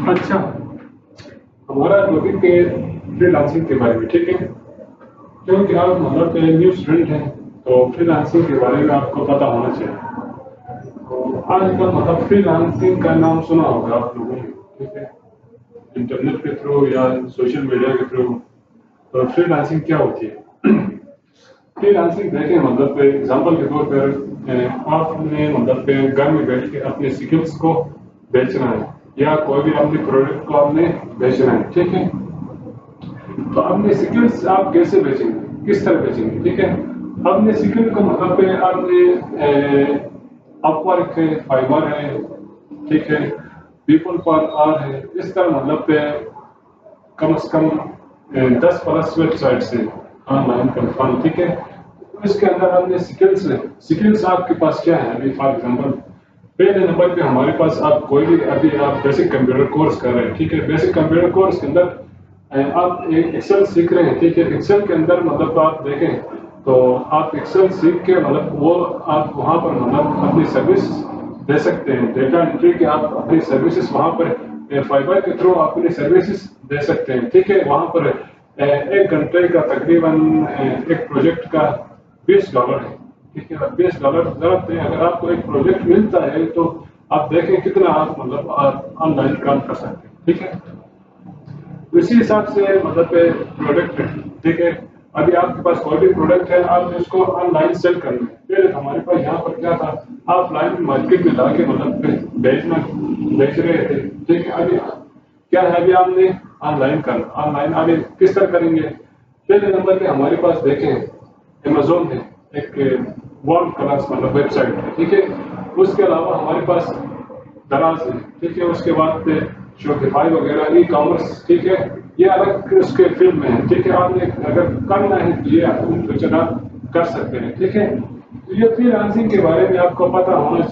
अच्छा, हमारा टॉपिक है फ्रीलांसिंग के बारे में, ठीक है। क्योंकि आप मतलब न्यू स्टूडेंट हैं, तो फ्रीलांसिंग के बारे में आपको पता होना चाहिए। तो आजकल मतलब फ्रीलांसिंग का नाम सुना होगा आप लोगों ने, ठीक है, इंटरनेट के थ्रू या सोशल मीडिया के थ्रू। तो फ्रीलांसिंग क्या होती है? फ्रीलांसिंग देखें मतलब एग्जांपल के तौर पर आपने मतलब घर में बैठ के अपने स्किल्स को बेचना है, या कोई भी अपने प्रोडक्ट को आपने बेचना है, ठीक है। तो अपने स्किल्स आप कैसे बेचेंगे, किस तरह बेचेंगे, ठीक है। अपने स्किल को मतलब आपने अपवर्क है, फाइवर है, ठीक है, पीपल पर आर है, इस तरह मतलब कम से कम 10+ वेबसाइट्स हैं ऑनलाइन प्लेटफॉर्म, ठीक है। इसके अंदर अपने स्किल्स है, स्किल्स आपके पास क्या है। अभी फॉर एग्जांपल पहले नंबर पे हमारे पास आप कोई भी अभी आप बेसिक कंप्यूटर कोर्स कर रहे हैं, ठीक है। बेसिक कंप्यूटर कोर्स के अंदर आप एक्सेल सीख रहे हैं, ठीक है। एक्सेल के अंदर मतलब आप देखें तो आप एक्सेल सीख के मतलब वो आप वहाँ पर मतलब अपनी सर्विस दे सकते हैं, डेटा एंट्री के आप अपनी सर्विसेज वहाँ पर फाइबर के थ्रू अपनी सर्विसेज दे सकते हैं, ठीक है। वहाँ पर 1 घंटे का तकरीबन एक प्रोजेक्ट का $20 है, ठीक है। $20 जरूरत है, अगर आपको एक प्रोजेक्ट मिलता है तो आप देखें कितना आप मतलब ऑनलाइन काम कर सकते हैं, ठीक है। उसी हिसाब से मतलब प्रोडक्ट है, ठीक है। अभी आपके पास कोई भी प्रोडक्ट है, आप उसको ऑनलाइन सेल करना है। पहले हमारे पास यहाँ पर क्या था, ऑफलाइन मार्केट में जाके मतलब बेच रहे थे, ठीक है। अभी क्या है, अभी आपने ऑनलाइन करना, ऑनलाइन आगे किस तरह करेंगे। पहले नंबर पे हमारे पास देखें अमेजोन है, एक वर्ल्ड क्लास मतलब वेबसाइट है, ठीक है। उसके अलावा हमारे पास दराज है, ठीक है। उसके बाद शॉपिफाई वगैरह ई कॉमर्स, ठीक है। ये अलग उसके फील्ड में है, ठीक है। आपने अगर करना है तो ये फ्यूचर आप कर सकते हैं, ठीक है। तो ये फ्रीलांसिंग के बारे में आपको पता होना चाहिए।